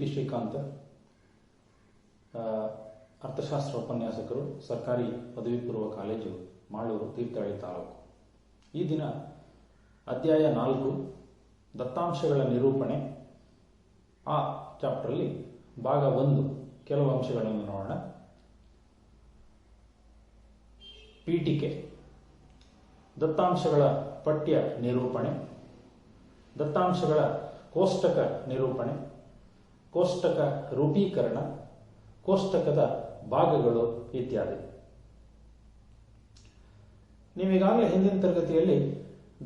P Srikanth, ಅರ್ಥಶಾಸ್ತ್ರ ಉಪನ್ಯಾಸಕರು, ಸರ್ಕಾರಿ ಪದವಿ ಪೂರ್ವ ಕಾಲೇಜು, ಮಾಳೂರು, ತೀರ್ಥಹಳ್ಳಿ ತಾಲೂಕು. ಈ ದಿನ ಅಧ್ಯಾಯ 4 ದತ್ತಾಂಶಗಳ ನಿರೂಪಣೆ, ಆ ಚಾಪ್ಟರ್ಲಿ ಭಾಗ 1 ಕೆಲವು ಅಂಶಗಳನ್ನು ನೋಡೋಣ. ಪೀಠಿಕೆ, ದತ್ತಾಂಶಗಳ ಪಠ್ಯ ನಿರೂಪಣೆ, ದತ್ತಾಂಶಗಳ ಕೋಷ್ಟಕ ನಿರೂಪಣೆ, ಕೋಷ್ಟಕ ರೂಪೀಕರಣ, ಕೋಷ್ಟಕದ ಭಾಗಗಳು ಇತ್ಯಾದಿ. ನೀವೀಗಾಗಲೇ ಹಿಂದಿನ ತರಗತಿಯಲ್ಲಿ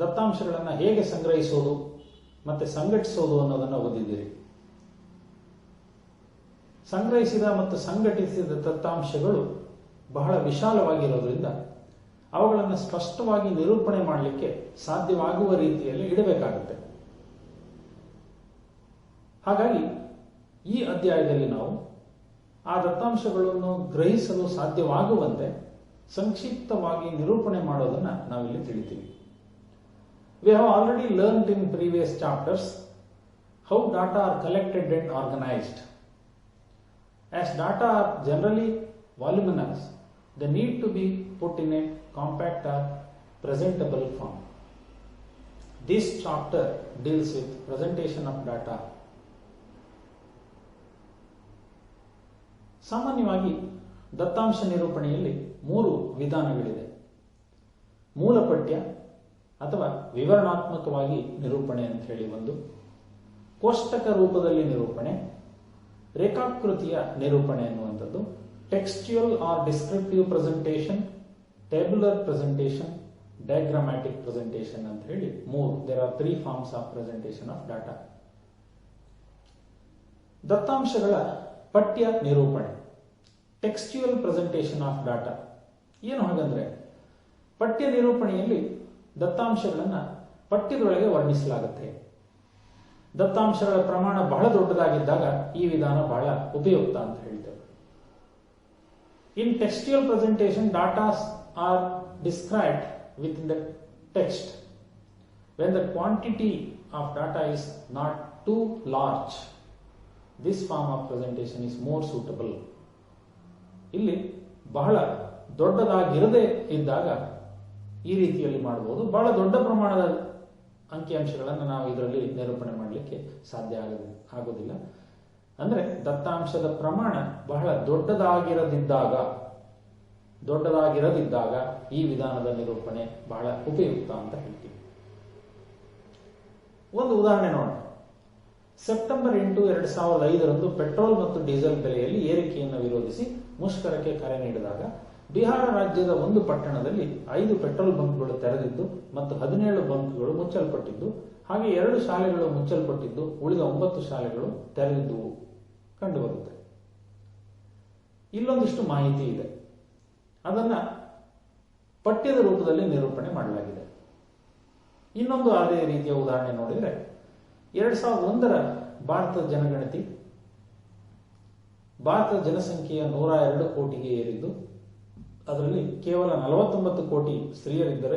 ದತ್ತಾಂಶಗಳನ್ನು ಹೇಗೆ ಸಂಗ್ರಹಿಸೋದು ಮತ್ತೆ ಸಂಘಟಿಸೋದು ಅನ್ನೋದನ್ನು ಓದಿದ್ದೀರಿ. ಸಂಗ್ರಹಿಸಿದ ಮತ್ತು ಸಂಘಟಿಸಿದ ದತ್ತಾಂಶಗಳು ಬಹಳ ವಿಶಾಲವಾಗಿರೋದ್ರಿಂದ ಅವುಗಳನ್ನು ಸ್ಪಷ್ಟವಾಗಿ ನಿರೂಪಣೆ ಮಾಡಲಿಕ್ಕೆ ಸಾಧ್ಯವಾಗುವ ರೀತಿಯಲ್ಲಿ ಇಡಬೇಕಾಗುತ್ತೆ. ಹಾಗಾಗಿ ಈ ಅಧ್ಯಾಯದಲ್ಲಿ ನಾವು ಆ ದತ್ತಾಂಶಗಳನ್ನು ಗ್ರಹಿಸಲು ಸಾಧ್ಯವಾಗುವಂತೆ ಸಂಕ್ಷಿಪ್ತವಾಗಿ ನಿರೂಪಣೆ ಮಾಡೋದನ್ನ ನಾವಿಲ್ಲಿ ತಿಳಿತೀವಿ. We have already learned in previous chapters how data are collected and organized. As data are generally voluminous, they need to be put in a compact or presentable form. This chapter deals with presentation of data. ಸಾಮಾನ್ಯವಾಗಿ ದತ್ತಾಂಶ ನಿರೂಪಣೆಯಲ್ಲಿ 3 ವಿಧಾನಗಳಿದೆ. ಮೂಲ ಪಠ್ಯ ಅಥವಾ ವಿವರಣಾತ್ಮಕವಾಗಿ ನಿರೂಪಣೆ ಅಂತ ಹೇಳಿ ಒಂದು, ಕೋಷ್ಟಕ ರೂಪದಲ್ಲಿ ನಿರೂಪಣೆ, ರೇಖಾಕೃತಿಯ ನಿರೂಪಣೆ ಅನ್ನುವಂಥದ್ದು, textual or descriptive presentation, tabular presentation, diagrammatic presentation ಅಂತ ಹೇಳಿ 3. There are 3 forms of presentation of data. ದತ್ತಾಂಶಗಳ ಪಠ್ಯ ನಿರೂಪಣೆ, ಟೆಕ್ಸ್ಚುಯಲ್ ಪ್ರೆಸೆಂಟೇಷನ್ ಆಫ್ ಡಾಟಾ. ಏನು ಹಾಗಂದ್ರೆ, ಪಠ್ಯ ನಿರೂಪಣೆಯಲ್ಲಿ ದತ್ತಾಂಶಗಳನ್ನು ಪಠ್ಯದೊಳಗೆ ವರ್ಣಿಸಲಾಗುತ್ತೆ. ದತ್ತಾಂಶಗಳ ಪ್ರಮಾಣ ಬಹಳ ದೊಡ್ಡದಾಗಿದ್ದಾಗ ಈ ವಿಧಾನ ಬಹಳ ಉಪಯುಕ್ತ ಅಂತ ಹೇಳ್ತೇವೆ. In textual presentation, datas are described with in the text when the quantity of data is not too large. This form of presentation is more suitable. ಇಲ್ಲಿ ಬಹಳ ದೊಡ್ಡದಾಗಿರದೇ ಇದ್ದಾಗ ಈ ರೀತಿಯಲ್ಲಿ ಮಾಡಬಹುದು. ಬಹಳ ದೊಡ್ಡ ಪ್ರಮಾಣದ ಅಂಕಿಅಂಶಗಳನ್ನು ನಾವು ಇದರಲ್ಲಿ ನಿರೂಪಣೆ ಮಾಡಲಿಕ್ಕೆ ಸಾಧ್ಯ ಆಗೋದಿಲ್ಲ. ಅಂದ್ರೆ ದತ್ತಾಂಶದ ಪ್ರಮಾಣ ಬಹಳ ದೊಡ್ಡದಾಗಿರದಿದ್ದಾಗ ಈ ವಿಧಾನದ ನಿರೂಪಣೆ ಬಹಳ ಉಪಯುಕ್ತ ಅಂತ ಹೇಳ್ತೀವಿ. ಒಂದು ಉದಾಹರಣೆ ನೋಡೋಣ. ಸೆಪ್ಟೆಂಬರ್ 8, 2005 ಪೆಟ್ರೋಲ್ ಮತ್ತು ಡೀಸೆಲ್ ಬೆಲೆಯಲ್ಲಿ ಏರಿಕೆಯನ್ನು ವಿರೋಧಿಸಿ ಮುಷ್ಕರಕ್ಕೆ ಕರೆ ನೀಡಿದಾಗ ಬಿಹಾರ ರಾಜ್ಯದ ಒಂದು ಪಟ್ಟಣದಲ್ಲಿ 5 ಪೆಟ್ರೋಲ್ ಬಂಕ್ಗಳು ತೆರೆದಿದ್ದು ಮತ್ತು 17 ಬಂಕ್ಗಳು ಮುಚ್ಚಲ್ಪಟ್ಟಿದ್ದು, ಹಾಗೆ 2 ಶಾಲೆಗಳು ಮುಚ್ಚಲ್ಪಟ್ಟಿದ್ದು, ಉಳಿದ 9 ಶಾಲೆಗಳು ತೆರೆದಿದ್ದುವು ಕಂಡುಬರುತ್ತೆ. ಇಲ್ಲೊಂದಿಷ್ಟು ಮಾಹಿತಿ ಇದೆ, ಅದನ್ನ ಪಠ್ಯದ ರೂಪದಲ್ಲಿ ನಿರೂಪಣೆ ಮಾಡಲಾಗಿದೆ. ಇನ್ನೊಂದು ಅದೇ ರೀತಿಯ ಉದಾಹರಣೆ ನೋಡಿದ್ರೆ, 2001 ಭಾರತದ ಜನಗಣತಿ, ಭಾರತದ ಜನಸಂಖ್ಯೆಯ 102 ಕೋಟಿಗೆ ಏರಿದ್ದು, ಅದರಲ್ಲಿ ಕೇವಲ 49 ಕೋಟಿ ಸ್ತ್ರೀಯರಿದ್ದರೆ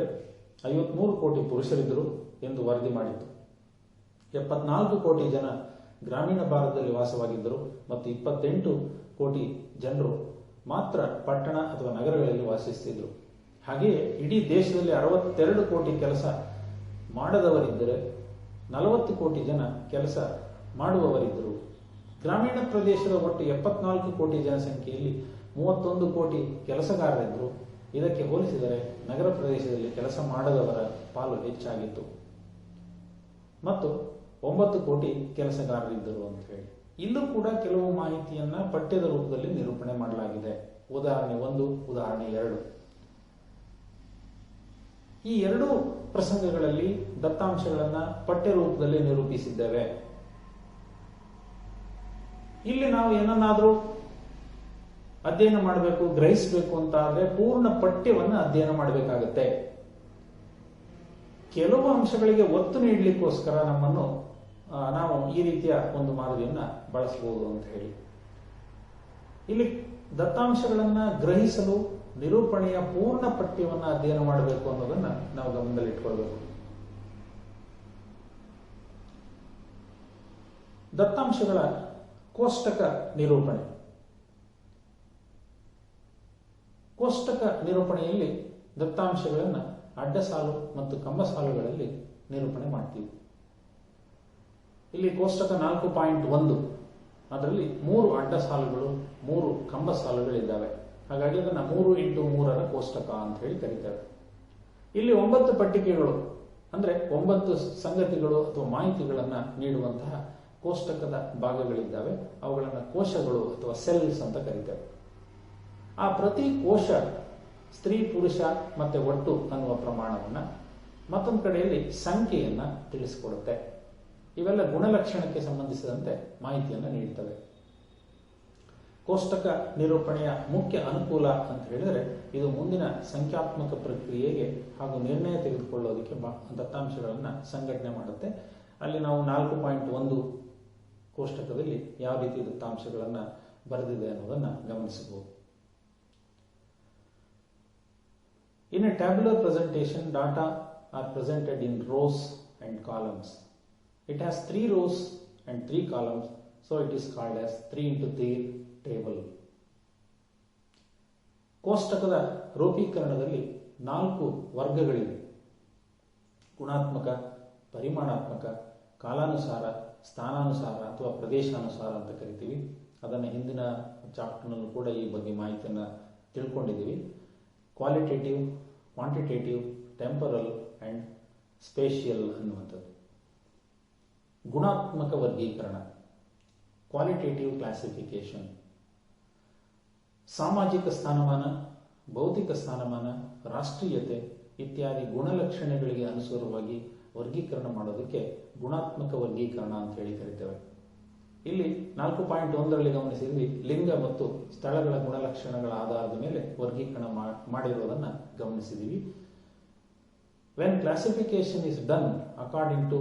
53 ಕೋಟಿ ಪುರುಷರಿದ್ದರು ಎಂದು ವರದಿ ಮಾಡಿತ್ತು. 74 ಕೋಟಿ ಜನ ಗ್ರಾಮೀಣ ಭಾರತದಲ್ಲಿ ವಾಸವಾಗಿದ್ದರು ಮತ್ತು 28 ಕೋಟಿ ಜನರು ಮಾತ್ರ ಪಟ್ಟಣ ಅಥವಾ ನಗರಗಳಲ್ಲಿ ವಾಸಿಸುತ್ತಿದ್ದರು. ಹಾಗೆಯೇ ಇಡೀ ದೇಶದಲ್ಲಿ 62 ಕೋಟಿ ಕೆಲಸ ಮಾಡದವರಿದ್ದರೆ 40 ಕೋಟಿ ಜನ ಕೆಲಸ ಮಾಡುವವರಿದ್ದರು. ಗ್ರಾಮೀಣ ಪ್ರದೇಶದ ಒಟ್ಟು 74 ಕೋಟಿ ಜನಸಂಖ್ಯೆಯಲ್ಲಿ 31 ಕೋಟಿ ಕೆಲಸಗಾರರಿದ್ದರು. ಇದಕ್ಕೆ ಹೋಲಿಸಿದರೆ ನಗರ ಪ್ರದೇಶದಲ್ಲಿ ಕೆಲಸ ಮಾಡದವರ ಪಾಲು ಹೆಚ್ಚಾಗಿತ್ತು ಮತ್ತು 9 ಕೋಟಿ ಕೆಲಸಗಾರರಿದ್ದರು ಅಂತ ಹೇಳಿ. ಇಲ್ಲೂ ಕೂಡ ಕೆಲವು ಮಾಹಿತಿಯನ್ನ ಪಠ್ಯದ ರೂಪದಲ್ಲಿ ನಿರೂಪಣೆ ಮಾಡಲಾಗಿದೆ. ಉದಾಹರಣೆ 1, ಉದಾಹರಣೆ 2. ಈ 2 ಪ್ರಸಂಗಗಳಲ್ಲಿ ದತ್ತಾಂಶಗಳನ್ನ ಪಠ್ಯ ರೂಪದಲ್ಲಿ ನಿರೂಪಿಸಿದ್ದೇವೆ. ಇಲ್ಲಿ ನಾವು ಏನನ್ನಾದ್ರೂ ಅಧ್ಯಯನ ಮಾಡಬೇಕು, ಗ್ರಹಿಸಬೇಕು ಅಂತ ಆದ್ರೆ ಪೂರ್ಣ ಪಠ್ಯವನ್ನು ಅಧ್ಯಯನ ಮಾಡಬೇಕಾಗತ್ತೆ. ಕೆಲವು ಅಂಶಗಳಿಗೆ ಒತ್ತು ನೀಡಲಿಕ್ಕೋಸ್ಕರ ನಾವು ಈ ರೀತಿಯ ಒಂದು ಮಾದರಿಯನ್ನ ಬಳಸಬಹುದು ಅಂತ ಹೇಳಿ. ಇಲ್ಲಿ ದತ್ತಾಂಶಗಳನ್ನ ಗ್ರಹಿಸಲು ನಿರೂಪಣೆಯ ಪೂರ್ಣ ಪಠ್ಯವನ್ನು ಅಧ್ಯಯನ ಮಾಡಬೇಕು ಅನ್ನೋದನ್ನ ನಾವು ಗಮನದಲ್ಲಿಟ್ಕೊಳ್ಬೇಕು. ದತ್ತಾಂಶಗಳ ಕೋಷ್ಟಕ ನಿರೂಪಣೆ. ಕೋಷ್ಟಕ ನಿರೂಪಣೆಯಲ್ಲಿ ದತ್ತಾಂಶಗಳನ್ನು ಅಡ್ಡ ಸಾಲು ಮತ್ತು ಕಂಬ ಸಾಲುಗಳಲ್ಲಿ ನಿರೂಪಣೆ ಮಾಡ್ತೀವಿ. ಇಲ್ಲಿ ಕೋಷ್ಟಕ 4.1 ಅದರಲ್ಲಿ 3 ಅಡ್ಡ ಸಾಲುಗಳು 3 ಕಂಬ ಸಾಲುಗಳಿದ್ದಾವೆ. ಹಾಗಾಗಿ ಅದನ್ನು 3x3 ಕೋಷ್ಟಕ ಅಂತ ಹೇಳಿ ಕರೀತೇವೆ. ಇಲ್ಲಿ 9 ಪಟ್ಟಿಕೆಗಳು ಅಂದ್ರೆ 9 ಸಂಗತಿಗಳು ಅಥವಾ ಮಾಹಿತಿಗಳನ್ನು ನೀಡುವಂತಹ ಕೋಷ್ಟಕದ ಭಾಗಗಳಿದ್ದಾವೆ. ಅವುಗಳನ್ನು ಕೋಶಗಳು ಅಥವಾ ಸೆಲ್ಸ್ ಅಂತ ಕರೀತೇವೆ. ಆ ಪ್ರತಿ ಕೋಶ ಸ್ತ್ರೀ ಪುರುಷ ಮತ್ತೆ ಒಟ್ಟು ಅನ್ನುವ ಪ್ರಮಾಣವನ್ನ, ಮತ್ತೊಂದು ಕಡೆಯಲ್ಲಿ ಸಂಖ್ಯೆಯನ್ನ ತಿಳಿಸಿಕೊಡುತ್ತೆ. ಇವೆಲ್ಲ ಗುಣಲಕ್ಷಣಕ್ಕೆ ಸಂಬಂಧಿಸಿದಂತೆ ಮಾಹಿತಿಯನ್ನು ನೀಡುತ್ತವೆ. ಕೋಷ್ಟಕ ನಿರೂಪಣೆಯ ಮುಖ್ಯ ಅನುಕೂಲ ಅಂತ ಹೇಳಿದರೆ ಇದು ಮುಂದಿನ ಸಂಖ್ಯಾತ್ಮಕ ಪ್ರಕ್ರಿಯೆಗೆ ಹಾಗೂ ನಿರ್ಣಯ ತೆಗೆದುಕೊಳ್ಳೋದಕ್ಕೆ ದತ್ತಾಂಶಗಳನ್ನು ಸಂಘಟನೆ ಮಾಡುತ್ತೆ. ಅಲ್ಲಿ ನಾವು 4.1 ಕೋಷ್ಟಕದಲ್ಲಿ ಯಾವ ರೀತಿ ದತ್ತಾಂಶಗಳನ್ನು ಬರೆದಿದೆ ಅನ್ನೋದನ್ನು ಗಮನಿಸಬಹುದು. In a tabular presentation, data are presented in rows and columns. It has 3 rows and 3 columns, so it is called as 3x3 table. ಕೋಷ್ಟಕದ ರೂಪೀಕರಣದಲ್ಲಿ 4 ವರ್ಗಗಳಿವೆ. ಗುಣಾತ್ಮಕ, ಪರಿಮಾಣಾತ್ಮಕ, ಕಾಲಾನುಸಾರ, ಸ್ಥಾನಾನುಸಾರ ಅಥವಾ ಪ್ರದೇಶಾನುಸಾರ ಅಂತ ಕರಿತೀವಿ. ಅದನ್ನು ಹಿಂದಿನ ಚಾಪ್ಟರ್ನಲ್ಲೂ ಕೂಡ ಈ ಬಗ್ಗೆ ಮಾಹಿತಿಯನ್ನು ತಿಳ್ಕೊಂಡಿದ್ದೀವಿ. Qualitative, quantitative, temporal and spatial ಅನ್ನುವಂಥದ್ದು. ಗುಣಾತ್ಮಕ ವರ್ಗೀಕರಣ, ಕ್ವಾಲಿಟೇಟಿವ್ ಕ್ಲಾಸಿಫಿಕೇಶನ್. ಸಾಮಾಜಿಕ ಸ್ಥಾನಮಾನ, ಭೌತಿಕ ಸ್ಥಾನಮಾನ, ರಾಷ್ಟ್ರೀಯತೆ ಇತ್ಯಾದಿ ಗುಣಲಕ್ಷಣಗಳಿಗೆ ಅನುಸಾರವಾಗಿ ವರ್ಗೀಕರಣ ಮಾಡೋದಕ್ಕೆ ಗುಣಾತ್ಮಕ ವರ್ಗೀಕರಣ ಅಂತ ಹೇಳಿ ಕರಿತೇವೆ. ಇಲ್ಲಿ 4.1ರಲ್ಲಿ ಗಮನಿಸಿದ್ವಿ, ಲಿಂಗ ಮತ್ತು ಸ್ಥಳಗಳ ಗುಣಲಕ್ಷಣಗಳ ಆಧಾರದ ಮೇಲೆ ವರ್ಗೀಕರಣ ಮಾಡಿರುವುದನ್ನು ಗಮನಿಸಿದ್ದೀವಿ. When classification is done according to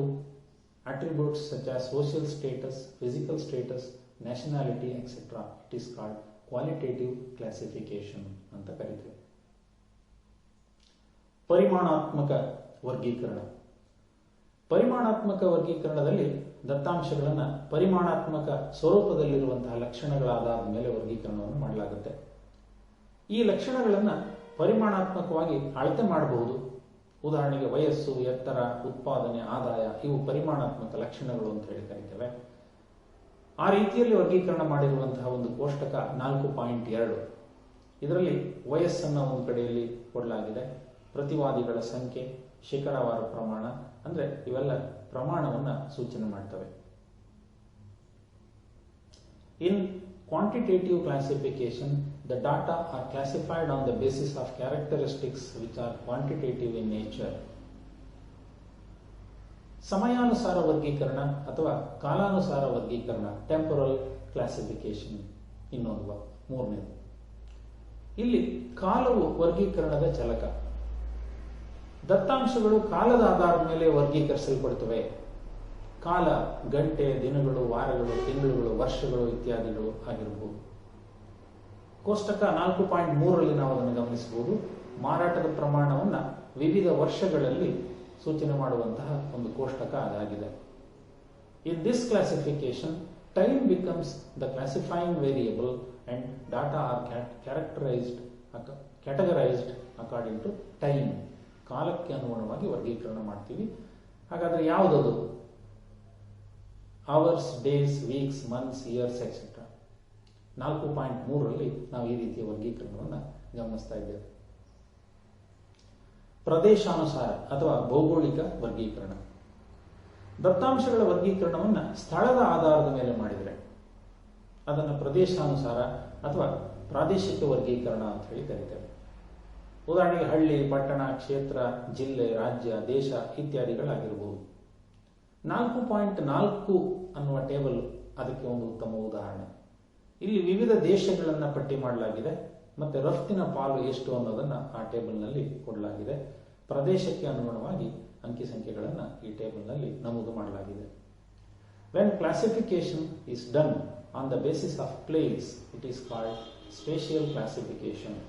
attributes such as social status, physical status, nationality, etc., it is called qualitative classification ಅಂತ ಕರೀತೇವೆ. ಪರಿಮಾಣಾತ್ಮಕ ವರ್ಗೀಕರಣ. ಪರಿಮಾಣಾತ್ಮಕ ವರ್ಗೀಕರಣದಲ್ಲಿ ದತ್ತಾಂಶಗಳನ್ನು ಪರಿಮಾಣಾತ್ಮಕ ಸ್ವರೂಪದಲ್ಲಿರುವಂತಹ ಲಕ್ಷಣಗಳ ಆಧಾರದ ಮೇಲೆ ವರ್ಗೀಕರಣವನ್ನು ಮಾಡಲಾಗುತ್ತೆ. ಈ ಲಕ್ಷಣಗಳನ್ನು ಪರಿಮಾಣಾತ್ಮಕವಾಗಿ ಅಳತೆ ಮಾಡಬಹುದು. ಉದಾಹರಣೆಗೆ ವಯಸ್ಸು, ಎತ್ತರ, ಉತ್ಪಾದನೆ, ಆದಾಯ ಇವು ಪರಿಮಾಣಾತ್ಮಕ ಲಕ್ಷಣಗಳು ಅಂತ ಹೇಳಿ ಕರೀತೇವೆ. ಆ ರೀತಿಯಲ್ಲಿ ವರ್ಗೀಕರಣ ಮಾಡಿರುವಂತಹ ಒಂದು ಕೋಷ್ಟಕ 4.2. ಇದರಲ್ಲಿ ವಯಸ್ಸನ್ನು ಒಂದು ಕಡೆಯಲ್ಲಿ ಕೊಡಲಾಗಿದೆ, ಪ್ರತಿವಾದಿಗಳ ಸಂಖ್ಯೆ, ಶೇಕಡಾವಾರು ಪ್ರಮಾಣ, ಅಂದ್ರೆ ಇವೆಲ್ಲ ಪ್ರಮಾಣವನ್ನು ಸೂಚನೆ ಮಾಡ್ತವೆ. ಇನ್ quantitative classification, the data are classified on the basis of characteristics which are quantitative in nature. ಸಮಯಾನುಸಾರ ವರ್ಗೀಕರಣ ಅಥವಾ ಕಾಲಾನುಸಾರ ವರ್ಗೀಕರಣ, ಟೆಂಪರಲ್ ಕ್ಲಾಸಿಫಿಕೇಶನ್ ಇನ್ನೊಂದು, ಮೂರನೇದು. ಇಲ್ಲಿ ಕಾಲವು ವರ್ಗೀಕರಣದ ಚಲಕ. ದತ್ತಾಂಶಗಳು ಕಾಲದ ಆಧಾರದ ಮೇಲೆ ವರ್ಗೀಕರಿಸಲ್ಪಡುತ್ತವೆ. ಕಾಲ ಗಂಟೆ, ದಿನಗಳು, ವಾರಗಳು, ತಿಂಗಳುಗಳು, ವರ್ಷಗಳು ಇತ್ಯಾದಿಗಳು ಆಗಿರಬಹುದು. ಕೋಷ್ಟಕ 4.3ರಲ್ಲಿ ನಾವು ಅದನ್ನು ಗಮನಿಸಬಹುದು. ಮಾರಾಟದ ಪ್ರಮಾಣವನ್ನು ವಿವಿಧ ವರ್ಷಗಳಲ್ಲಿ ಸೂಚನೆ ಮಾಡುವಂತಹ ಒಂದು ಕೋಷ್ಟಕ ಅದಾಗಿದೆ. In this classification, time becomes the classifying variable and data are categorised according to time. ಕಾಲಕ್ಕೆ ಅನುಗುಣವಾಗಿ ವರ್ಗೀಕರಣ ಮಾಡ್ತೀವಿ. ಹಾಗಾದ್ರೆ ಯಾವುದದು? Hours, days, weeks, months, years etcetera. 4.3ರಲ್ಲಿ ನಾವು ಈ ರೀತಿಯ ವರ್ಗೀಕರಣವನ್ನು ಗಮನಿಸ್ತಾ ಇದ್ದೇವೆ. ಪ್ರದೇಶಾನುಸಾರ ಅಥವಾ ಭೌಗೋಳಿಕ ವರ್ಗೀಕರಣ. ದತ್ತಾಂಶಗಳ ವರ್ಗೀಕರಣವನ್ನು ಸ್ಥಳದ ಆಧಾರದ ಮೇಲೆ ಮಾಡಿದರೆ ಅದನ್ನು ಪ್ರದೇಶಾನುಸಾರ ಅಥವಾ ಪ್ರಾದೇಶಿಕ ವರ್ಗೀಕರಣ ಅಂತ ಹೇಳಿ ಕರೀತೇವೆ. ಉದಾಹರಣೆಗೆ ಹಳ್ಳಿ, ಪಟ್ಟಣ, ಕ್ಷೇತ್ರ, ಜಿಲ್ಲೆ, ರಾಜ್ಯ, ದೇಶ ಇತ್ಯಾದಿಗಳಾಗಿರಬಹುದು. 4.4 ಅನ್ನುವ ಟೇಬಲ್ ಅದಕ್ಕೆ ಒಂದು ಉತ್ತಮ ಉದಾಹರಣೆ. ಇಲ್ಲಿ ವಿವಿಧ ದೇಶಗಳನ್ನು ಪಟ್ಟಿ ಮಾಡಲಾಗಿದೆ ಮತ್ತೆ ರಫ್ತಿನ ಪಾಲು ಎಷ್ಟು ಅನ್ನೋದನ್ನು ಆ ಟೇಬಲ್ನಲ್ಲಿ ಕೊಡಲಾಗಿದೆ. ಪ್ರದೇಶಕ್ಕೆ ಅನುಗುಣವಾಗಿ ಅಂಕಿ ಸಂಖ್ಯೆಗಳನ್ನು ಈ ಟೇಬಲ್ನಲ್ಲಿ ನಮೂದು ಮಾಡಲಾಗಿದೆ. When classification is done on the basis of place, it is called spatial classification.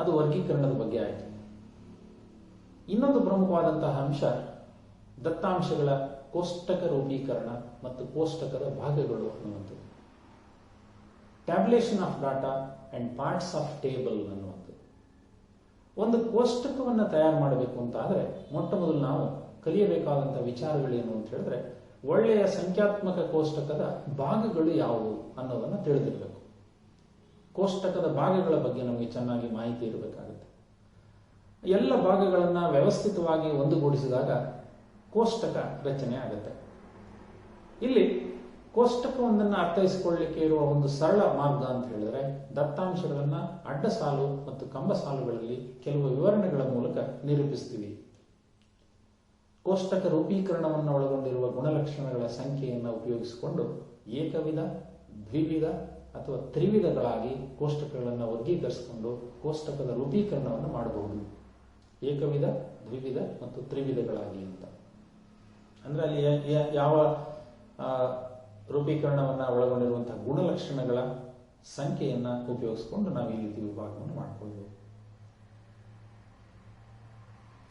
ಅದು ವರ್ಗೀಕರಣದ ಬಗ್ಗೆ ಆಯಿತು. ಇನ್ನೊಂದು ಪ್ರಮುಖವಾದಂತಹ ಅಂಶ ದತ್ತಾಂಶಗಳ ಕೋಷ್ಟಕ ರೂಪೀಕರಣ ಮತ್ತು ಕೋಷ್ಟಕದ ಭಾಗಗಳು ಅನ್ನುವಂಥದ್ದು. Tabulation of data and parts of table ಅನ್ನುವಂಥದ್ದು. ಒಂದು ಕೋಷ್ಟಕವನ್ನು ತಯಾರು ಮಾಡಬೇಕು ಅಂತ ಆದರೆ ಮೊಟ್ಟ ಮೊದಲು ನಾವು ಕಲಿಯಬೇಕಾದಂಥ ವಿಚಾರಗಳೇನು ಅಂತ ಹೇಳಿದ್ರೆ, ಒಳ್ಳೆಯ ಸಂಖ್ಯಾತ್ಮಕ ಕೋಷ್ಟಕದ ಭಾಗಗಳು ಯಾವುವು ಅನ್ನೋದನ್ನು ತಿಳಿದಿರಬೇಕು. ಕೋಷ್ಟಕದ ಭಾಗಗಳ ಬಗ್ಗೆ ನಮಗೆ ಚೆನ್ನಾಗಿ ಮಾಹಿತಿ ಇರಬೇಕಾಗುತ್ತೆ. ಎಲ್ಲ ಭಾಗಗಳನ್ನು ವ್ಯವಸ್ಥಿತವಾಗಿ ಒಂದುಗೂಡಿಸಿದಾಗ ಕೋಷ್ಟಕ ರಚನೆ ಆಗುತ್ತೆ. ಇಲ್ಲಿ ಕೋಷ್ಟಕವೊಂದನ್ನು ಅರ್ಥೈಸಿಕೊಳ್ಳಲಿಕ್ಕೆ ಇರುವ ಒಂದು ಸರಳ ಮಾರ್ಗ ಅಂತ ಹೇಳಿದ್ರೆ, ದತ್ತಾಂಶಗಳನ್ನು ಅಡ್ಡ ಸಾಲು ಮತ್ತು ಕಂಬ ಸಾಲುಗಳಲ್ಲಿ ಕೆಲವು ವಿವರಣೆಗಳ ಮೂಲಕ ನಿರೂಪಿಸ್ತೀವಿ. ಕೋಷ್ಟಕ ರೂಪೀಕರಣವನ್ನು ಒಳಗೊಂಡಿರುವ ಗುಣಲಕ್ಷಣಗಳ ಸಂಖ್ಯೆಯನ್ನು ಉಪಯೋಗಿಸಿಕೊಂಡು ಏಕವಿಧ, ದ್ವಿವಿಧ ಅಥವಾ ತ್ರಿವಿಧಗಳಾಗಿ ಕೋಷ್ಟಕಗಳನ್ನು ವರ್ಗೀಕರಿಸಿಕೊಂಡು ಕೋಷ್ಟಕದ ರೂಪೀಕರಣವನ್ನು ಮಾಡಬಹುದು. ಏಕವಿಧ, ದ್ವಿವಿಧ ಮತ್ತು ತ್ರಿವಿಧಗಳಾಗಿ ಅಂತ ಅಂದ್ರೆ ಅಲ್ಲಿ ಯಾವ ರೂಪೀಕರಣವನ್ನು ಒಳಗೊಂಡಿರುವಂತಹ ಗುಣಲಕ್ಷಣಗಳ ಸಂಖ್ಯೆಯನ್ನು ಉಪಯೋಗಿಸಿಕೊಂಡು ನಾವು ಈ ರೀತಿ ವಿಭಾಗವನ್ನು ಮಾಡಿಕೊಳ್ಳಬಹುದು.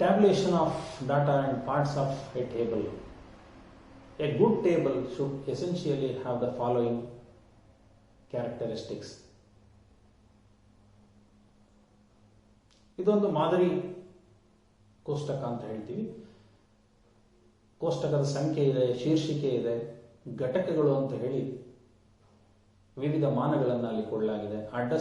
Tabulation of data and parts of a table. A good table should essentially have the following characteristics. ಇದೊಂದು ಮಾದರಿ ಕೋಷ್ಟಕ ಅಂತ ಹೇಳ್ತೀವಿ. ಕೋಷ್ಟಕದ ಸಂಖ್ಯೆ ಇದೆ, ಶೀರ್ಷಿಕೆ ಇದೆ, ಘಟಕಗಳು ಅಂತ ಹೇಳಿ ವಿವಿಧ ಮಾನಗಳನ್ನು ಅಲ್ಲಿ ಕೊಡಲಾಗಿದೆ. ಅಡ್ಡ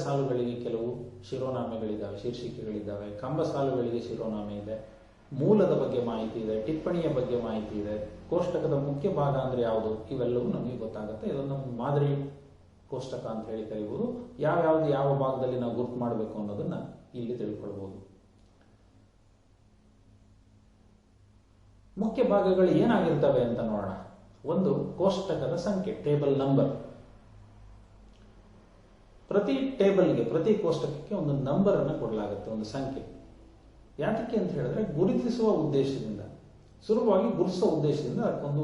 ಸಾಲುಗಳಿಗೆ ಕೆಲವು ಶಿರೋನಾಮೆಗಳಿದ್ದಾವೆ, ಶೀರ್ಷಿಕೆಗಳಿದ್ದಾವೆ. ಕಂಬ ಸಾಲುಗಳಿಗೆ ಶಿರೋನಾಮೆ ಇದೆ. ಮೂಲದ ಬಗ್ಗೆ ಮಾಹಿತಿ ಇದೆ, ಟಿಪ್ಪಣಿಯ ಬಗ್ಗೆ ಮಾಹಿತಿ ಇದೆ. ಕೋಷ್ಟಕದ ಮುಖ್ಯ ಭಾಗ ಅಂದ್ರೆ ಯಾವುದು, ಇವೆಲ್ಲವೂ ನಮಗೆ ಗೊತ್ತಾಗುತ್ತೆ. ಇದೊಂದು ಮಾದರಿ ಕೋಷ್ಟಕ ಅಂತ ಹೇಳಿ ಕರೀಬಹುದು. ಯಾವ್ಯಾವ್ದು ಯಾವ ಭಾಗದಲ್ಲಿ ನಾವು ಗುರುತು ಮಾಡಬೇಕು ಅನ್ನೋದನ್ನ ಇಲ್ಲಿ ತಿಳ್ಕೊಳ್ಬಹುದು. ಮುಖ್ಯ ಭಾಗಗಳು ಏನಾಗಿರ್ತವೆ ಅಂತ ನೋಡೋಣ. ಒಂದು, ಕೋಷ್ಟಕದ ಸಂಖ್ಯೆ, ಟೇಬಲ್ ನಂಬರ್. ಪ್ರತಿ ಟೇಬಲ್ಗೆ, ಪ್ರತಿ ಕೋಷ್ಟಕಕ್ಕೆ ಒಂದು ನಂಬರ್ ಅನ್ನು ಕೊಡಲಾಗುತ್ತೆ, ಒಂದು ಸಂಖ್ಯೆ. ಯಾತಕ್ಕೆ ಅಂತ ಹೇಳಿದ್ರೆ ಗುರುತಿಸುವ ಉದ್ದೇಶದಿಂದ, ಸುಲಭವಾಗಿ ಗುರುತಿಸುವ ಉದ್ದೇಶದಿಂದ ಅದಕ್ಕೊಂದು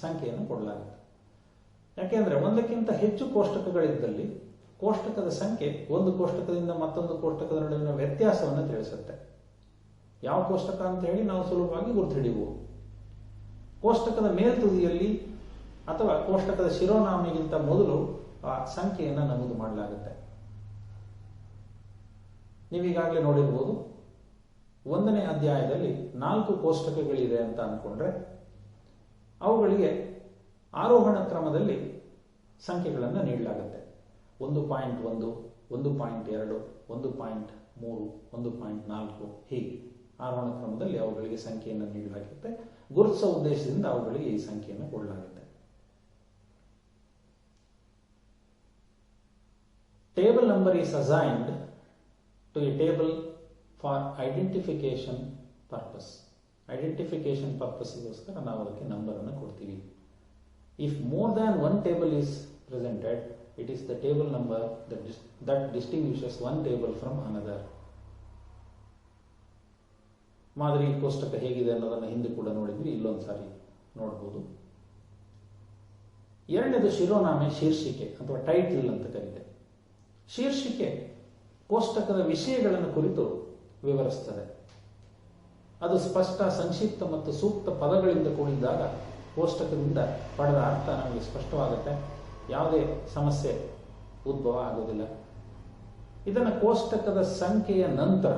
ಸಂಖ್ಯೆಯನ್ನು ಕೊಡಲಾಗುತ್ತೆ. ಯಾಕೆಂದ್ರೆ ಒಂದಕ್ಕಿಂತ ಹೆಚ್ಚು ಕೋಷ್ಟಕಗಳಿದ್ದಲ್ಲಿ ಕೋಷ್ಟಕದ ಸಂಖ್ಯೆ ಒಂದು ಕೋಷ್ಟಕದಿಂದ ಮತ್ತೊಂದು ಕೋಷ್ಟಕದ ನಡುವಿನ ವ್ಯತ್ಯಾಸವನ್ನು ತಿಳಿಸುತ್ತೆ. ಯಾವ ಕೋಷ್ಟಕ ಅಂತ ಹೇಳಿ ನಾವು ಸುಲಭವಾಗಿ ಗುರುತು ಹಿಡಿಯಬಹುದು. ಕೋಷ್ಟಕದ ಮೇಲ್ತುದಿಯಲ್ಲಿ ಅಥವಾ ಕೋಷ್ಟಕದ ಶಿರೋನಾಮೆಗಿಂತ ಮೊದಲು ಆ ಸಂಖ್ಯೆಯನ್ನು ನಮೂದು ಮಾಡಲಾಗುತ್ತೆ. ನೀವೀಗಾಗಲೇ ನೋಡಿರ್ಬೋದು, 1ನೇ ಅಧ್ಯಾಯದಲ್ಲಿ 4 ಕೋಷ್ಟಕಗಳಿದೆ ಅಂತ ಅಂದ್ಕೊಂಡ್ರೆ ಅವುಗಳಿಗೆ ಆರೋಹಣ ಕ್ರಮದಲ್ಲಿ ಸಂಖ್ಯೆಗಳನ್ನು ನೀಡಲಾಗುತ್ತೆ. 1.1, 1.2, 1.3, 1.4 ಹೀಗೆ ಆರೋಹಣ ಕ್ರಮದಲ್ಲಿ ಅವುಗಳಿಗೆ ಸಂಖ್ಯೆಯನ್ನು ನೀಡಲಾಗುತ್ತೆ. ಗುರುತಿಸುವ ಉದ್ದೇಶದಿಂದ ಅವುಗಳಿಗೆ ಈ ಸಂಖ್ಯೆಯನ್ನು ಕೊಡಲಾಗುತ್ತೆ. Table number is assigned to a table for identification purpose. Identification purpose-ಗೋಸ್ಕರ ನಾವು ಅದಕ್ಕೆ ನಂಬರ್ ಅನ್ನು ಕೊಡ್ತೀವಿ. If more than one table is presented, it is the table number that distinguishes one table from another. ಮಾದರಿ ಕೋಷ್ಟಕ ಹೇಗಿದೆ ಅನ್ನೋದನ್ನು ಹಿಂದೆ ಕೂಡ ನೋಡಿದ್ವಿ, ಇಲ್ಲೊಂದು ಸಾರಿ ನೋಡಬಹುದು. ಎರಡನೇದು ಶಿರೋನಾಮೆ, ಶೀರ್ಷಿಕೆ ಅಥವಾ ಟೈಟಲ್ ಅಂತ ಕರೀತೇವೆ. ಶೀರ್ಷಿಕೆ ಕೋಷ್ಟಕದ ವಿಷಯಗಳನ್ನು ಕುರಿತು ವಿವರಿಸುತ್ತದೆ. ಅದು ಸ್ಪಷ್ಟ, ಸಂಕ್ಷಿಪ್ತ ಮತ್ತು ಸೂಕ್ತ ಪದಗಳಿಂದ ಕೂಡಿದಾಗ ಕೋಷ್ಟಕದಿಂದ ಪಡೆದ ಅರ್ಥ ನಮಗೆ ಸ್ಪಷ್ಟವಾಗುತ್ತೆ. ಯಾವುದೇ ಸಮಸ್ಯೆ ಉದ್ಭವ ಆಗೋದಿಲ್ಲ. ಇದನ್ನು ಕೋಷ್ಟಕದ ಸಂಖ್ಯೆಯ ನಂತರ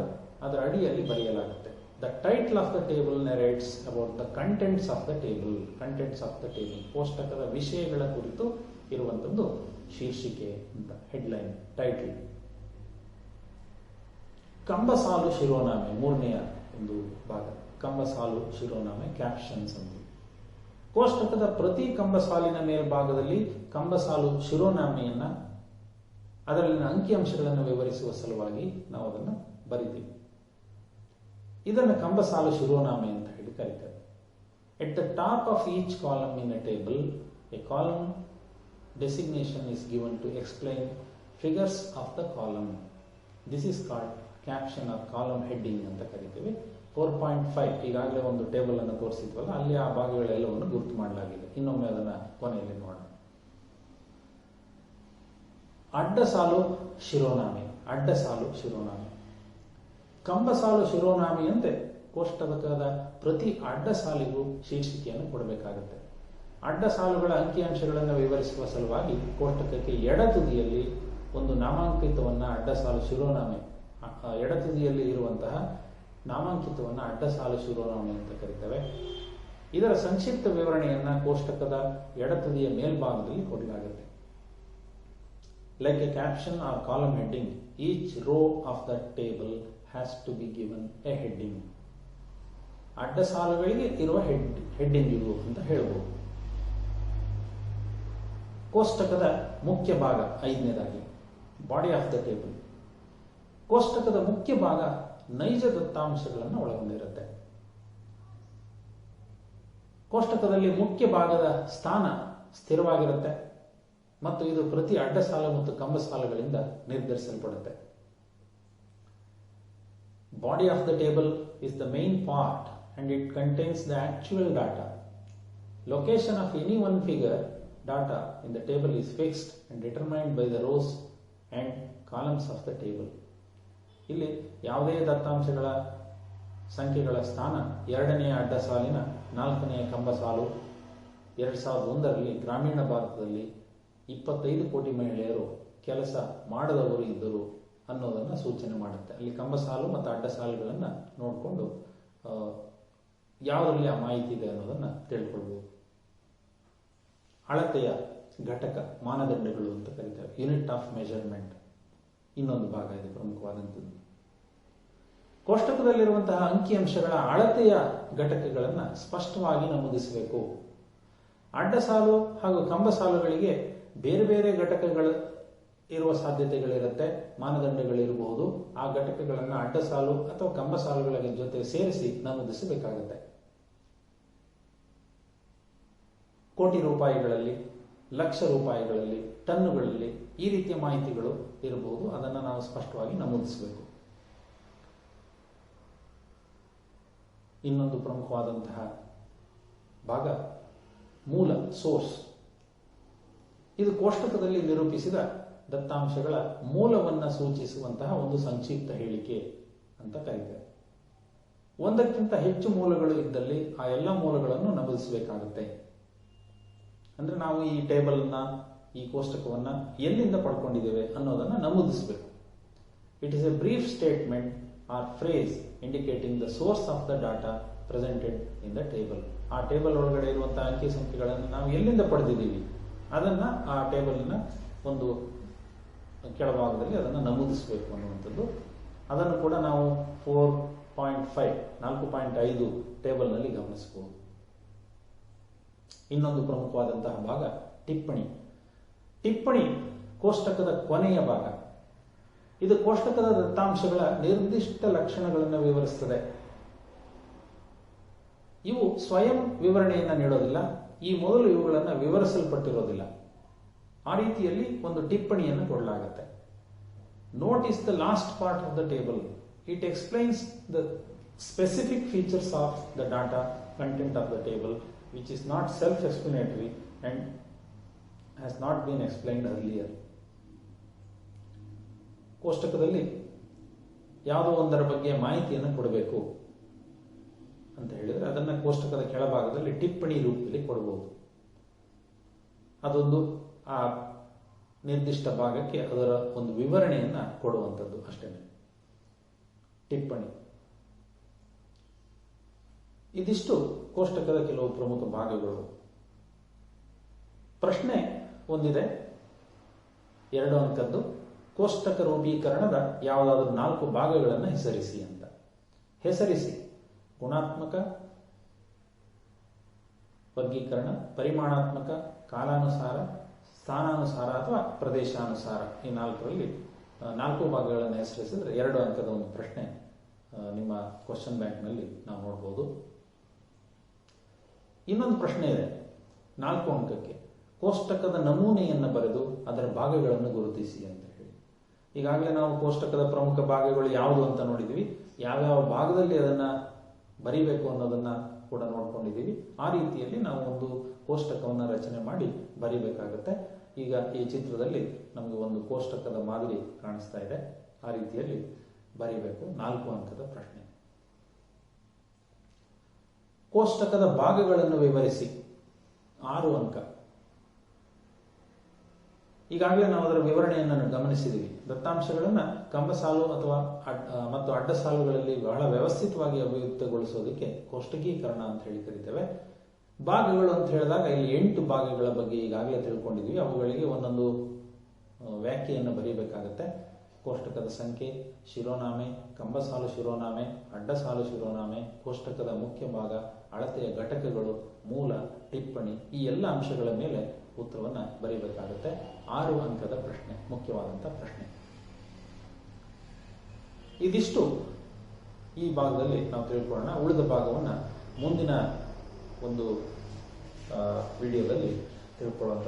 ಅದರ ಅಡಿಯಲ್ಲಿ ಬರೆಯಲಾಗುತ್ತೆ. The title of the table narrates about the contents of the table. Contents of the table. ಕೋಷ್ಟಕದ ವಿಷಯಗಳ ಕುರಿತು ಇರುವಂತದ್ದು ಶೀರ್ಷಿಕೆ ಅಂತ, ಹೆಡ್ಲೈನ್, ಟೈಟಲ್. ಕಂಬ ಸಾಲು ಶಿರೋನಾಮೆ, 3ನೆಯ ಒಂದು ಭಾಗ. ಕಂಬ ಸಾಲು ಶಿರೋನಾಮೆ, ಕ್ಯಾಪ್ಷನ್ಸ್ ಅಂತ. ಕೋಷ್ಟಕದ ಪ್ರತಿ ಕಂಬ ಸಾಲಿನ ಮೇಲ್ಭಾಗದಲ್ಲಿ ಕಂಬ ಸಾಲು ಶಿರೋನಾಮೆಯನ್ನ, ಅದರಲ್ಲಿನ ಅಂಕಿಅಂಶಗಳನ್ನು ವಿವರಿಸುವ ಸಲುವಾಗಿ ನಾವು ಅದನ್ನು ಬರಿತೀವಿ. ಇದನ್ನು ಕಂಬ ಸಾಲು ಶಿರೋನಾಮೆ ಅಂತ ಹೇಳಿ ಕರೀತಾರೆ. At the top of each column in a table, a column designation is given to explain figures of the column. This is called caption or column heading ಅಂತ ಕರಿತೀವಿ. 4.5 ಈಗಾಗಲೇ ಒಂದು ಟೇಬಲ್ ಅನ್ನು ತೋರಿಸಿದ್ವಲ್ಲ, ಅಲ್ಲಿ ಆ ಭಾಗಗಳೆಲ್ಲವನ್ನು ಗುರುತು ಮಾಡಲಾಗಿದೆ. ಇನ್ನೊಮ್ಮೆ ಅದನ್ನು ಕೊನೆಯಲ್ಲಿ ನೋಡೋಣ. ಅಡ್ಡ ಸಾಲು ಶಿರೋನಾಮೆ, ಅಡ್ಡ ಸಾಲು ಶಿರೋನಾಮೆ. ಕಂಬ ಸಾಲು ಶಿರೋನಾಮೆಯಂತೆ ಕೋಷ್ಟಕದ ಪ್ರತಿ ಅಡ್ಡ ಸಾಲಿಗೂ ಶೀರ್ಷಿಕೆಯನ್ನು ಕೊಡಬೇಕಾಗುತ್ತೆ. ಅಡ್ಡ ಸಾಲುಗಳ ಅಂಕಿಅಂಶಗಳನ್ನು ವಿವರಿಸುವ ಸಲುವಾಗಿ ಕೋಷ್ಟಕಕ್ಕೆ ಎಡತುದಿಯಲ್ಲಿ ಒಂದು ನಾಮಾಂಕಿತವನ್ನು ಅಡ್ಡ ಸಾಲು ಶಿರೋನಾಮೆ, ಎಡತುದಿಯಲ್ಲಿ ಇರುವಂತಹ ನಾಮಾಂಕಿತವನ್ನು ಅಡ್ಡ ಸಾಲು ಶಿರೋನಾಮೆ ಅಂತ ಕರೀತೇವೆ. ಇದರ ಸಂಕ್ಷಿಪ್ತ ವಿವರಣೆಯನ್ನ ಕೋಷ್ಟಕದ ಎಡತುದಿಯ ಮೇಲ್ಭಾಗದಲ್ಲಿ ಕೊಡಲಾಗುತ್ತೆ. Like a caption or column heading, each row of the table has to be given a heading. ಅಡ್ಡ ಸಾಲುಗಳಿಗೆ ಇರುವ ಹೆಡ್ಡಿಂಗ್ ಇದು ಅಂತ ಹೇಳ್ಬೋದು. ಕೋಷ್ಟಕದ ಮುಖ್ಯ ಭಾಗ 5ನೇದಾಗಿ ಬಾಡಿ ಆಫ್ ದ ಟೇಬಲ್. ಕೋಷ್ಟಕದ ಮುಖ್ಯ ಭಾಗ ನೈಜ ದತ್ತಾಂಶಗಳನ್ನು ಒಳಗೊಂಡಿರುತ್ತೆ. ಕೋಷ್ಟಕದಲ್ಲಿ ಮುಖ್ಯ ಭಾಗದ ಸ್ಥಾನ ಸ್ಥಿರವಾಗಿರುತ್ತೆ ಮತ್ತು ಇದು ಪ್ರತಿ ಅಡ್ಡ ಸಾಲು ಮತ್ತು ಕಂಬ ಸಾಲುಗಳಿಂದ ನಿರ್ಧರಿಸಲ್ಪಡುತ್ತೆ. Body of the table is the main part and it contains the actual data. Location of any one figure data in the table is fixed and determined by the rows and columns of the table. ಇಲ್ಲಿ ಯಾವುದೇ ದತ್ತಾಂಶಗಳ ಸಂಖ್ಯೆಗಳ ಸ್ಥಾನ 2ನೇ ಅಡ್ಡ ಸಾಲಿನ 4ನೇ ಕಂಬ ಸಾಲು 2001ರಲ್ಲಿ ಗ್ರಾಮೀಣ ಭಾರತದಲ್ಲಿ 25 ಕೋಟಿ ಮಹಿಳೆಯರು ಕೆಲಸ ಮಾಡದವರು ಇದ್ದರು ಅನ್ನೋದನ್ನು ಸೂಚನೆ ಮಾಡುತ್ತೆ. ಅಲ್ಲಿ ಕಂಬ ಸಾಲು ಮತ್ತು ಅಡ್ಡ ಸಾಲುಗಳನ್ನು ನೋಡಿಕೊಂಡು ಯಾವುದರಲ್ಲಿ ಆ ಮಾಹಿತಿ ಇದೆ ಅನ್ನೋದನ್ನು ತಿಳ್ಕೊಳ್ಬೋದು. ಅಳತೆಯ ಘಟಕ ಮಾನದಂಡಗಳು ಅಂತ ಕರೀತಾರೆ, ಯೂನಿಟ್ ಆಫ್ ಮೆಜರ್ಮೆಂಟ್ ಇನ್ನೊಂದು ಭಾಗ ಇದೆ ಪ್ರಮುಖವಾದಂಥದ್ದು. ಕೋಷ್ಟಕದಲ್ಲಿರುವಂತಹ ಅಂಕಿಅಂಶಗಳ ಅಳತೆಯ ಘಟಕಗಳನ್ನು ಸ್ಪಷ್ಟವಾಗಿ ನಮೂದಿಸಬೇಕು. ಅಡ್ಡ ಸಾಲು ಹಾಗೂ ಕಂಬ ಸಾಲುಗಳಿಗೆ ಬೇರೆ ಬೇರೆ ಘಟಕಗಳು ಇರುವ ಸಾಧ್ಯತೆಗಳಿರುತ್ತೆ, ಮಾನದಂಡಗಳಿರಬಹುದು. ಆ ಘಟಕಗಳನ್ನು ಅಡ್ಡ ಸಾಲು ಅಥವಾ ಕಂಬ ಸಾಲುಗಳ ಜೊತೆ ಸೇರಿಸಿ ನಮೂದಿಸಬೇಕಾಗುತ್ತೆ. ಕೋಟಿ ರೂಪಾಯಿಗಳಲ್ಲಿ, ಲಕ್ಷ ರೂಪಾಯಿಗಳಲ್ಲಿ, ಟನ್ನುಗಳಲ್ಲಿ ಈ ರೀತಿಯ ಮಾಹಿತಿಗಳು ಇರಬಹುದು. ಅದನ್ನು ನಾವು ಸ್ಪಷ್ಟವಾಗಿ ನಮೂದಿಸಬೇಕು. ಇನ್ನೊಂದು ಪ್ರಮುಖವಾದಂತಹ ಭಾಗ ಮೂಲ, ಸೋರ್ಸ್. ಇದು ಕೋಷ್ಟಕದಲ್ಲಿ ನಿರೂಪಿಸಿದ ದತ್ತಾಂಶಗಳ ಮೂಲವನ್ನು ಸೂಚಿಸುವಂತಹ ಒಂದು ಸಂಕ್ಷಿಪ್ತ ಹೇಳಿಕೆ ಅಂತ ಕರೀತೇವೆ. ಒಂದಕ್ಕಿಂತ ಹೆಚ್ಚು ಮೂಲಗಳು ಇದ್ದಲ್ಲಿ ಆ ಎಲ್ಲ ಮೂಲಗಳನ್ನು ನಮೂದಿಸಬೇಕಾಗುತ್ತೆ. ಅಂದ್ರೆ ನಾವು ಈ ಟೇಬಲ್ನ, ಈ ಕೋಷ್ಟಕವನ್ನ ಎಲ್ಲಿಂದ ಪಡ್ಕೊಂಡಿದ್ದೇವೆ ಅನ್ನೋದನ್ನ ನಮೂದಿಸಬೇಕು. It is A brief statement R phrase indicating the source of the data presented in the table. ಆ ಟೇಬಲ್ ಒಳಗಡೆ ಇರುವಂತಹ ಅಂಕಿ ಸಂಖ್ಯೆಗಳನ್ನು ನಾವು ಎಲ್ಲಿಂದ ಪಡೆದಿದ್ದೀವಿ ಅದನ್ನ ಆ ಟೇಬಲ್ನ ಒಂದು ಕೆಳಭಾಗದಲ್ಲಿ ಅದನ್ನು ನಮೂದಿಸಬೇಕು ಅನ್ನುವಂಥದ್ದು. ಅದನ್ನು ಕೂಡ ನಾವು 4.5 ಟೇಬಲ್ನಲ್ಲಿ ಗಮನಿಸಬಹುದು. ಇನ್ನೊಂದು ಪ್ರಮುಖವಾದಂತಹ ಭಾಗ ಟಿಪ್ಪಣಿ. ಟಿಪ್ಪಣಿ ಕೋಷ್ಟಕದ ಕೊನೆಯ ಭಾಗ. ಇದು ಕೋಷ್ಟಕದ ದತ್ತಾಂಶಗಳ ನಿರ್ದಿಷ್ಟ ಲಕ್ಷಣಗಳನ್ನು ವಿವರಿಸುತ್ತದೆ. ಇವು ಸ್ವಯಂ ವಿವರಣೆಯನ್ನು ನೀಡೋದಿಲ್ಲ. ಈ ಮೊದಲು ಇವುಗಳನ್ನು ವಿವರಿಸಲ್ಪಟ್ಟಿರೋದಿಲ್ಲ. ಆ ರೀತಿಯಲ್ಲಿ ಒಂದು ಟಿಪ್ಪಣಿಯನ್ನು ಕೊಡಲಾಗುತ್ತೆ. Note is the last part of the table. It explains the specific features of the data content of the table which is not self-explanatory and has not been explained earlier. ಕೋಷ್ಟಕದಲ್ಲಿ ಯಾವುದೋ ಒಂದರ ಬಗ್ಗೆ ಮಾಹಿತಿಯನ್ನು ಕೊಡಬೇಕು ಅಂತ ಹೇಳಿದರೆ ಅದನ್ನು ಕೋಷ್ಟಕದ ಕೆಳಭಾಗದಲ್ಲಿ ಟಿಪ್ಪಣಿ ರೂಪದಲ್ಲಿ ಕೊಡಬಹುದು. ಅದೊಂದು ಆ ನಿರ್ದಿಷ್ಟ ಭಾಗಕ್ಕೆ ಅದರ ಒಂದು ವಿವರಣೆಯನ್ನು ಕೊಡುವಂಥದ್ದು ಅಷ್ಟೇ ಟಿಪ್ಪಣಿ. ಇದಿಷ್ಟು ಕೋಷ್ಟಕದ ಕೆಲವು ಪ್ರಮುಖ ಭಾಗಗಳು. ಪ್ರಶ್ನೆ ಒಂದಿದೆ, 2 ಅಂಕದ್ದು. ಕೋಷ್ಟಕ ರೂಪೀಕರಣದ ಯಾವುದಾದ್ರೂ 4 ಭಾಗಗಳನ್ನು ಹೆಸರಿಸಿ ಅಂತ. ಹೆಸರಿಸಿ: ಗುಣಾತ್ಮಕ ವರ್ಗೀಕರಣ, ಪರಿಮಾಣಾತ್ಮಕ, ಕಾಲಾನುಸಾರ, ಸ್ಥಾನಾನುಸಾರ ಅಥವಾ ಪ್ರದೇಶಾನುಸಾರ. ಈ 4ರಲ್ಲಿ 4 ಭಾಗಗಳನ್ನು ಹೆಸರಿಸಿದ್ರೆ 2 ಅಂಕದ ಒಂದು ಪ್ರಶ್ನೆ ನಿಮ್ಮ ಕ್ವಶನ್ ಬ್ಯಾಂಕ್ನಲ್ಲಿ ನಾವು ನೋಡ್ಬೋದು. ಇನ್ನೊಂದು ಪ್ರಶ್ನೆ ಇದೆ 4 ಅಂಕಕ್ಕೆ. ಕೋಷ್ಟಕದ ನಮೂನೆಯನ್ನು ಬರೆದು ಅದರ ಭಾಗಗಳನ್ನು ಗುರುತಿಸಿ ಅಂತ ಹೇಳಿ. ಈಗಾಗಲೇ ನಾವು ಕೋಷ್ಟಕದ ಪ್ರಮುಖ ಭಾಗಗಳು ಯಾವುದು ಅಂತ ನೋಡಿದ್ವಿ, ಯಾವ್ಯಾವ ಭಾಗದಲ್ಲಿ ಅದನ್ನ ಬರಿಬೇಕು ಅನ್ನೋದನ್ನ ಕೂಡ ನೋಡ್ಕೊಂಡಿದ್ದೀವಿ. ಆ ರೀತಿಯಲ್ಲಿ ನಾವು ಒಂದು ಕೋಷ್ಟಕವನ್ನು ರಚನೆ ಮಾಡಿ ಬರಿಬೇಕಾಗುತ್ತೆ. ಈಗ ಈ ಚಿತ್ರದಲ್ಲಿ ನಮಗೆ ಒಂದು ಕೋಷ್ಟಕದ ಮಾದರಿ ಕಾಣಿಸ್ತಾ ಇದೆ. ಆ ರೀತಿಯಲ್ಲಿ ಬರಿಬೇಕು. 4 ಅಂಕದ ಪ್ರಶ್ನೆ. ಕೋಷ್ಟಕದ ಭಾಗಗಳನ್ನು ವಿವರಿಸಿ 6 ಅಂಕ. ಈಗಾಗಲೇ ನಾವು ಅದರ ವಿವರಣೆಯನ್ನು ಗಮನಿಸಿದ್ದೀವಿ. ದತ್ತಾಂಶಗಳನ್ನು ಕಂಬಸಾಲು ಅಥವಾ ಮತ್ತು ಅಡ್ಡ ಸಾಲುಗಳಲ್ಲಿ ಬಹಳ ವ್ಯವಸ್ಥಿತವಾಗಿ ಅಭಿವೃದ್ಧಿಗೊಳಿಸೋದಕ್ಕೆ ಕೋಷ್ಟಕೀಕರಣ ಅಂತ ಹೇಳಿ ಕರಿತೇವೆ. ಭಾಗಗಳು ಅಂತ ಹೇಳಿದಾಗ ಇಲ್ಲಿ 8 ಭಾಗಗಳ ಬಗ್ಗೆ ಈಗಾಗಲೇ ತಿಳ್ಕೊಂಡಿದ್ವಿ. ಅವುಗಳಿಗೆ ಒಂದೊಂದು ವ್ಯಾಖ್ಯೆಯನ್ನು ಬರೀಬೇಕಾಗತ್ತೆ. ಕೋಷ್ಟಕದ ಸಂಖ್ಯೆ, ಶಿರೋನಾಮೆ, ಕಂಬಸಾಲು ಶಿರೋನಾಮೆ, ಅಡ್ಡ ಸಾಲು ಶಿರೋನಾಮೆ, ಕೋಷ್ಟಕದ ಮುಖ್ಯ ಭಾಗ, ಅಳತೆಯ ಘಟಕಗಳು, ಮೂಲ, ಟಿಪ್ಪಣಿ, ಈ ಎಲ್ಲ ಅಂಶಗಳ ಮೇಲೆ ಉತ್ತರವನ್ನು ಬರೀಬೇಕಾಗುತ್ತೆ. 6 ಅಂಕದ ಪ್ರಶ್ನೆ, ಮುಖ್ಯವಾದಂಥ ಪ್ರಶ್ನೆ. ಇದಿಷ್ಟು ಈ ಭಾಗದಲ್ಲಿ ನಾವು ತಿಳ್ಕೊಳ್ಳೋಣ. ಉಳಿದ ಭಾಗವನ್ನು ಮುಂದಿನ ಒಂದು ವಿಡಿಯೋದಲ್ಲಿ ತಿಳ್ಕೊಳ್ಳುವಂಥ